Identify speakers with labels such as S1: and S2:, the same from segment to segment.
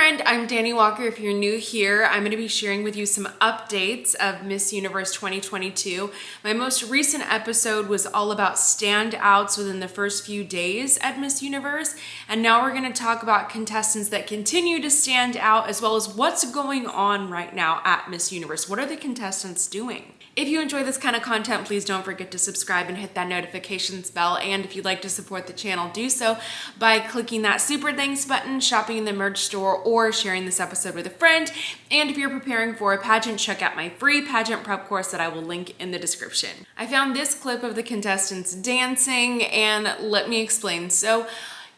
S1: friend, I'm Dani Walker. If you're new here, I'm going to be sharing with you some updates of Miss Universe 2022. My most recent episode was all about standouts within the first few days at Miss Universe, and now we're going to talk about contestants that continue to stand out, as well as what's going on right now at Miss Universe. What are the contestants doing? If you enjoy this kind of content, please don't forget to subscribe and hit that notifications bell. And if you'd like to support the channel, do so by clicking that super thanks button, shopping in the merch store, or sharing this episode with a friend. And if you're preparing for a pageant, check out my free pageant prep course that I will link in the description. I found this clip of the contestants dancing, and let me explain. So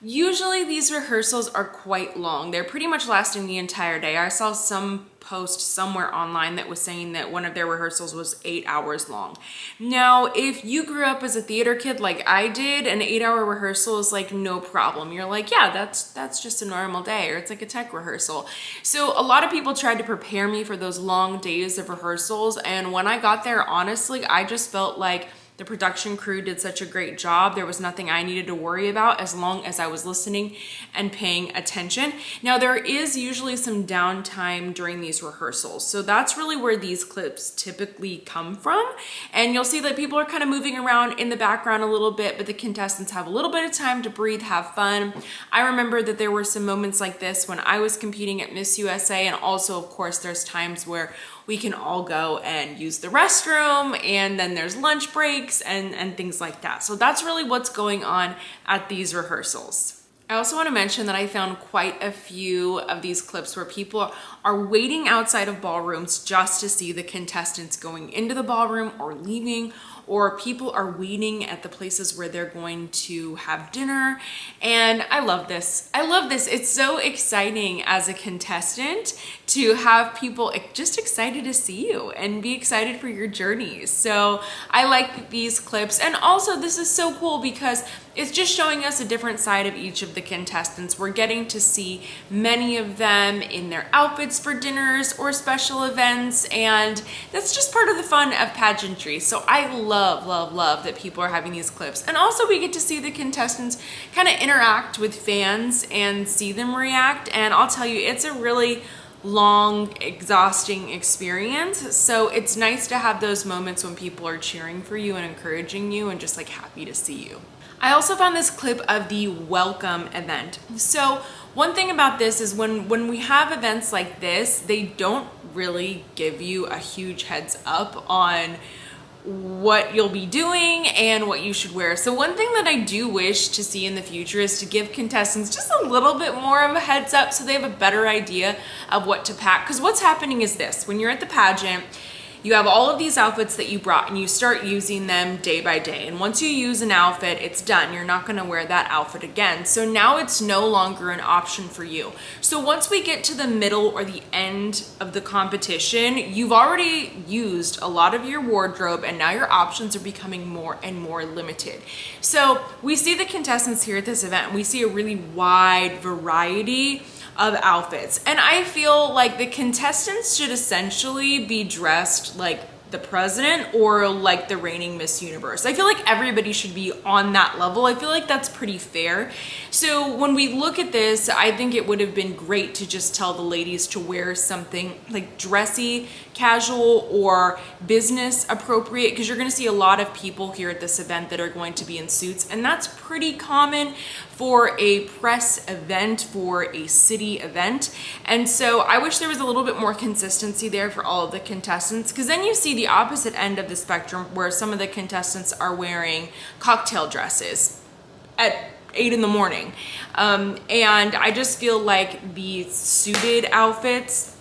S1: usually these rehearsals are quite long. They're pretty much lasting the entire day. I saw some post somewhere online that was saying that one of their rehearsals was 8 hours long. Now, if you grew up as a theater kid like I did, an 8-hour rehearsal is like no problem. You're like, yeah, that's just a normal day, or it's like a tech rehearsal. So a lot of people tried to prepare me for those long days of rehearsals, and when I got there, honestly, I just felt like the production crew did such a great job. There was nothing I needed to worry about as long as I was listening and paying attention. Now, there is usually some downtime during these rehearsals. So that's really where these clips typically come from. And you'll see that people are kind of moving around in the background a little bit, but the contestants have a little bit of time to breathe, have fun. I remember that there were some moments like this when I was competing at Miss USA. And also, of course, there's times where we can all go and use the restroom, and then there's lunch breaks and things like that. So that's really what's going on at these rehearsals. I also want to mention that I found quite a few of these clips where people are waiting outside of ballrooms just to see the contestants going into the ballroom or leaving, or people are waiting at the places where they're going to have dinner. And I love this. I love this. It's so exciting as a contestant to have people just excited to see you and be excited for your journeys. So I like these clips. And also, this is so cool because it's just showing us a different side of each of the contestants. We're getting to see many of them in their outfits for dinners or special events, and that's just part of the fun of pageantry. So I love that people are having these clips. And also, we get to see the contestants kind of interact with fans and see them react. And I'll tell you, it's a really long, exhausting experience. So it's nice to have those moments when people are cheering for you and encouraging you and just like happy to see you. I also found this clip of the welcome event. So one thing about this is when we have events like this, they don't really give you a huge heads up on what you'll be doing and what you should wear. So one thing that I do wish to see in the future is to give contestants just a little bit more of a heads up so they have a better idea of what to pack. Because what's happening is this: when you're at the pageant, you have all of these outfits that you brought and you start using them day by day. And once you use an outfit, it's done. You're not going to wear that outfit again. So now it's no longer an option for you. So once we get to the middle or the end of the competition, you've already used a lot of your wardrobe, and now your options are becoming more and more limited. So we see the contestants here at this event, and we see a really wide variety of outfits. And I feel like the contestants should essentially be dressed like the president or like the reigning Miss Universe. I feel like everybody should be on that level. I feel like that's pretty fair. So when we look at this, I think it would have been great to just tell the ladies to wear something like dressy, casual, or business appropriate, because you're going to see a lot of people here at this event that are going to be in suits, and that's pretty common for a press event, for a city event. And so I wish there was a little bit more consistency there for all of the contestants, because then you see the opposite end of the spectrum where some of the contestants are wearing cocktail dresses at 8 in the morning. And I just feel like the suited outfits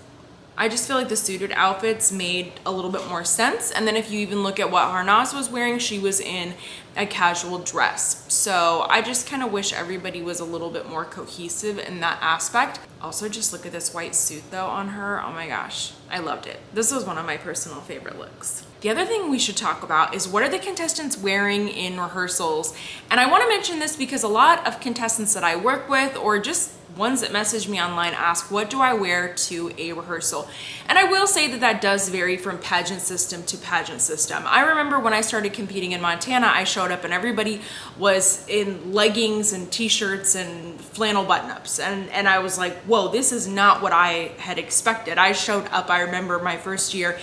S1: made a little bit more sense. And then if you even look at what Harnaz was wearing, she was in a casual dress. So I just kind of wish everybody was a little bit more cohesive in that aspect. Also, just look at this white suit though on her. Oh my gosh, I loved it. This was one of my personal favorite looks. The other thing we should talk about is what are the contestants wearing in rehearsals? And I want to mention this because a lot of contestants that I work with, or just ones that message me online ask, what do I wear to a rehearsal? And I will say that that does vary from pageant system to pageant system. I remember when I started competing in Montana, I showed up and everybody was in leggings and t-shirts and flannel button-ups. And I was like, whoa, this is not what I had expected. I showed up, I remember my first year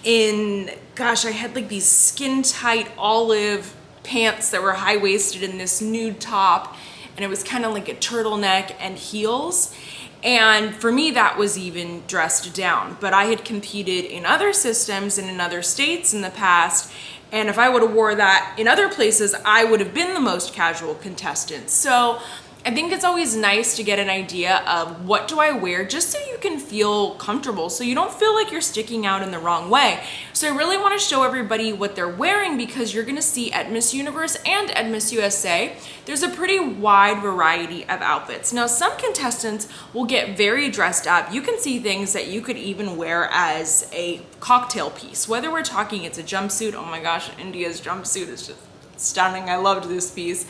S1: in, gosh, I had like these skin tight olive pants that were high-waisted in this nude top, and it was kind of like a turtleneck and heels. And for me, that was even dressed down. But I had competed in other systems and in other states in the past, and if I would have wore that in other places, I would have been the most casual contestant. So I think it's always nice to get an idea of what do I wear, just so you can feel comfortable, so you don't feel like you're sticking out in the wrong way. So I really want to show everybody what they're wearing, because you're going to see at Miss Universe and at Miss USA, there's a pretty wide variety of outfits. Now, some contestants will get very dressed up. You can see things that you could even wear as a cocktail piece, whether we're talking it's a jumpsuit. Oh my gosh, India's jumpsuit is just stunning. I loved this piece.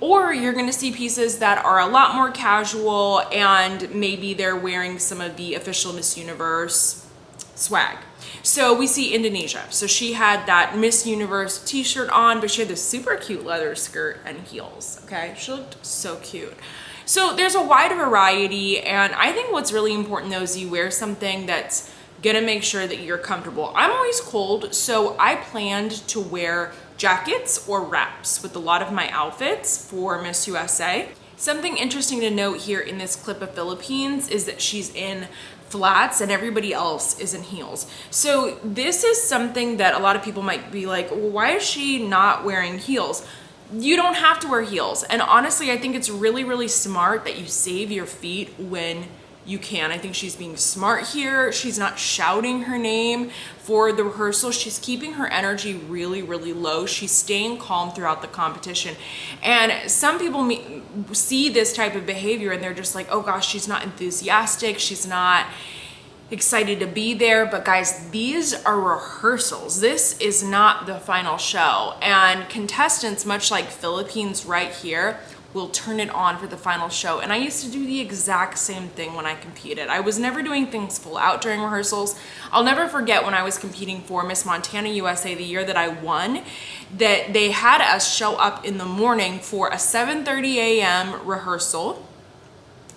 S1: Or you're going to see pieces that are a lot more casual, and maybe they're wearing some of the official Miss Universe swag. So we see Indonesia. So she had that Miss Universe t-shirt on, but she had this super cute leather skirt and heels. Okay, she looked so cute. So there's a wide variety, and I think what's really important though is you wear something that's gonna make sure that you're comfortable. I'm always cold, so I planned to wear jackets or wraps with a lot of my outfits for Miss USA. Something interesting to note here in this clip of Philippines is that she's in flats and everybody else is in heels. So this is something that a lot of people might be like, well, why is she not wearing heels? You don't have to wear heels. And honestly, I think it's really, really smart that you save your feet when you can. I think she's being smart here. She's not shouting her name for the rehearsal. She's keeping her energy really, really low. She's staying calm throughout the competition. And some people see this type of behavior and they're just like, oh gosh, she's not enthusiastic. She's not excited to be there. But guys, these are rehearsals. This is not the final show. And contestants, much like Philippines right here, will turn it on for the final show. And I used to do the exact same thing when I competed. I was never doing things full out during rehearsals. I'll never forget when I was competing for Miss Montana USA the year that I won, that they had us show up in the morning for a 7:30 a.m. rehearsal.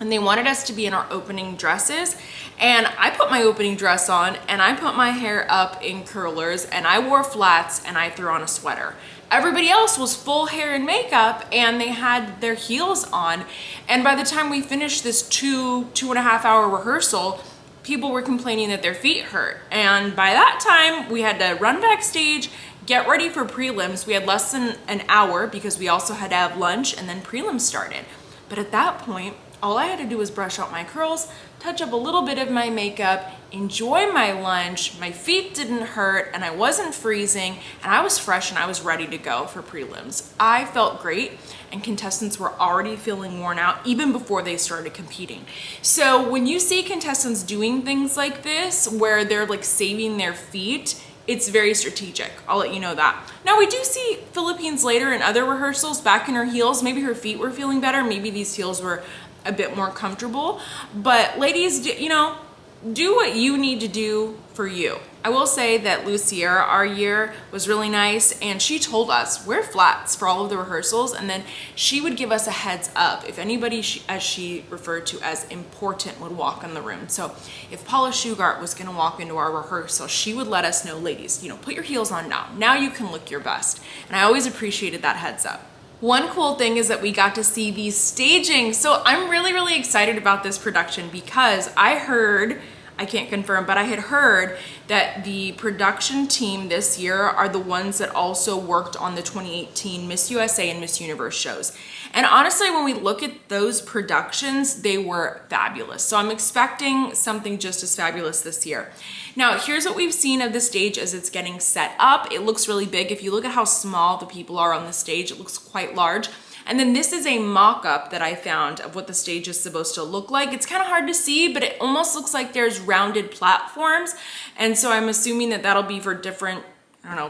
S1: And they wanted us to be in our opening dresses. And I put my opening dress on and I put my hair up in curlers and I wore flats and I threw on a sweater. Everybody else was full hair and makeup and they had their heels on. And by the time we finished this 2.5 hour rehearsal, people were complaining that their feet hurt. And by that time, we had to run backstage, get ready for prelims. We had less than an hour because we also had to have lunch, and then prelims started. But at that point, all I had to do was brush out my curls, touch up a little bit of my makeup, enjoy my lunch, my feet didn't hurt, and I wasn't freezing, and I was fresh and I was ready to go for prelims. I felt great, and contestants were already feeling worn out even before they started competing. So when you see contestants doing things like this, where they're like saving their feet, it's very strategic. I'll let you know that. Now we do see Philippines later in other rehearsals back in her heels. Maybe her feet were feeling better. Maybe these heels were a bit more comfortable. But ladies, do what you need to do for you. I will say that Luciera our year was really nice, and she told us wear flats for all of the rehearsals, and then she would give us a heads up if anybody, as she referred to as important, would walk in the room. So if Paula Shugart was gonna walk into our rehearsal, she would let us know, ladies, put your heels on now. Now you can look your best. And I always appreciated that heads up. One cool thing is that we got to see these staging. So I'm really, really excited about this production because I can't confirm, but I had heard that the production team this year are the ones that also worked on the 2018 Miss USA and Miss Universe shows. And honestly, when we look at those productions, they were fabulous. So I'm expecting something just as fabulous this year. Now, here's what we've seen of the stage as it's getting set up. It looks really big. If you look at how small the people are on the stage, it looks quite large. And then this is a mock-up that I found of what the stage is supposed to look like. It's kind of hard to see, but it almost looks like there's rounded platforms. And so I'm assuming that that'll be for different,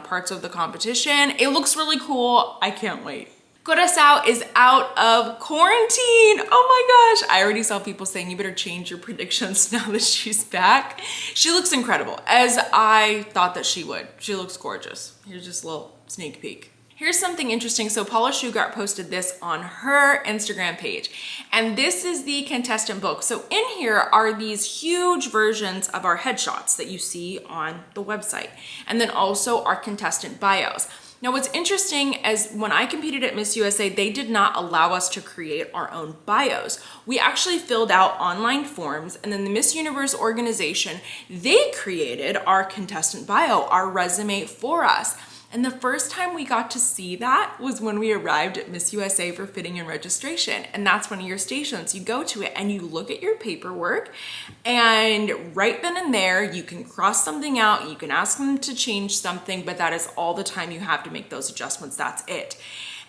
S1: parts of the competition. It looks really cool. I can't wait. Curacao is out of quarantine. Oh my gosh. I already saw people saying you better change your predictions now that she's back. She looks incredible, as I thought that she would. She looks gorgeous. Here's just a little sneak peek. Here's something interesting. So Paula Shugart posted this on her Instagram page, and this is the contestant book. So in here are these huge versions of our headshots that you see on the website, and then also our contestant bios. Now what's interesting is when I competed at Miss USA, they did not allow us to create our own bios. We actually filled out online forms, and then the Miss Universe organization, they created our contestant bio, our resume for us. And the first time we got to see that was when we arrived at Miss USA for fitting and registration. And that's one of your stations. You go to it and you look at your paperwork, and right then and there, you can cross something out, you can ask them to change something, but that is all the time you have to make those adjustments. That's it.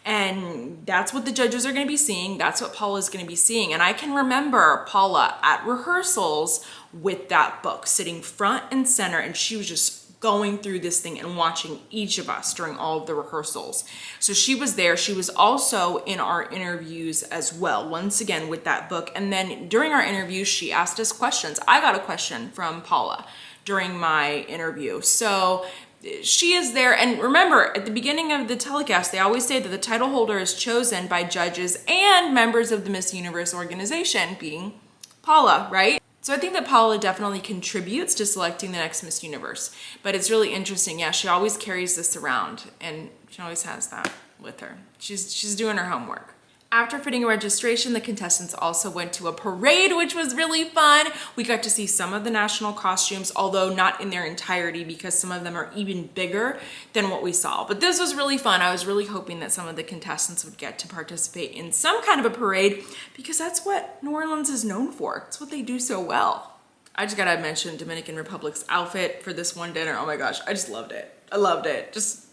S1: And that's what the judges are gonna be seeing. That's what Paula's gonna be seeing. And I can remember Paula at rehearsals with that book sitting front and center, and she was just going through this thing and watching each of us during all of the rehearsals. So she was there. She was also in our interviews as well, once again with that book. And then during our interviews, she asked us questions. I got a question from Paula during my interview. So she is there. And remember, at the beginning of the telecast, they always say that the title holder is chosen by judges and members of the Miss Universe organization, being Paula, right? So I think that Paula definitely contributes to selecting the next Miss Universe, but it's really interesting. Yeah, she always carries this around, and she always has that with her. She's doing her homework. After fitting a registration, the contestants also went to a parade, which was really fun. We got to see some of the national costumes, although not in their entirety because some of them are even bigger than what we saw. But this was really fun. I was really hoping that some of the contestants would get to participate in some kind of a parade because that's what New Orleans is known for. It's what they do so well. I just gotta mention Dominican Republic's outfit for this one dinner. Oh my gosh, I just loved it. I loved it. Just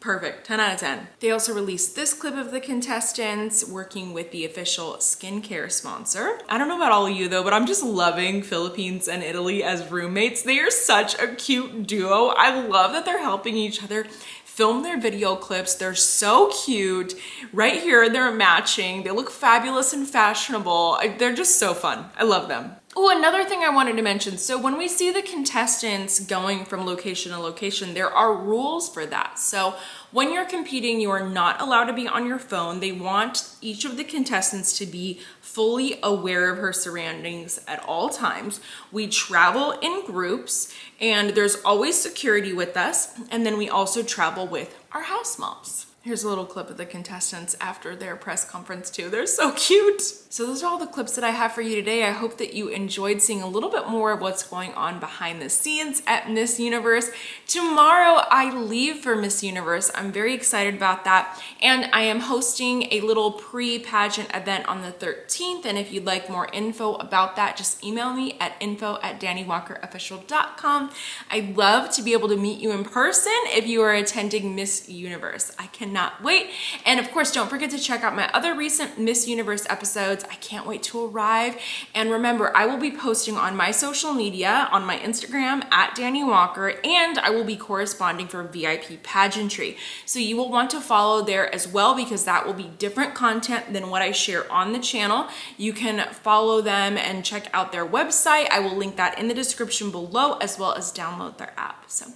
S1: perfect, 10 out of 10. They also released this clip of the contestants working with the official skincare sponsor. I don't know about all of you though, but I'm just loving Philippines and Italy as roommates. They are such a cute duo. I love that they're helping each other film their video clips. They're so cute. Right here, they're matching. They look fabulous and fashionable. They're just so fun. I love them. Oh, another thing I wanted to mention. So when we see the contestants going from location to location, there are rules for that. So when you're competing, you are not allowed to be on your phone. They want each of the contestants to be fully aware of her surroundings at all times. We travel in groups, and there's always security with us. And then we also travel with our house moms. Here's a little clip of the contestants after their press conference too. They're so cute. So those are all the clips that I have for you today. I hope that you enjoyed seeing a little bit more of what's going on behind the scenes at Miss Universe. Tomorrow I leave for Miss Universe. I'm very excited about that. And I am hosting a little pre-pageant event on the 13th. And if you'd like more info about that, just email me at info@DaniWalkerOfficial.com. I'd love to be able to meet you in person if you are attending Miss Universe. I cannot wait. And of course, don't forget to check out my other recent Miss Universe episodes. I can't wait to arrive. And remember, I will be posting on my social media, on my Instagram at Dani Walker, and I will be corresponding for VIP pageantry. So you will want to follow there as well because that will be different content than what I share on the channel. You can follow them and check out their website. I will link that in the description below as well as download their app. So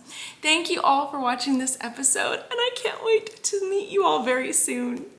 S1: thank you all for watching this episode, and I can't wait to meet you all very soon.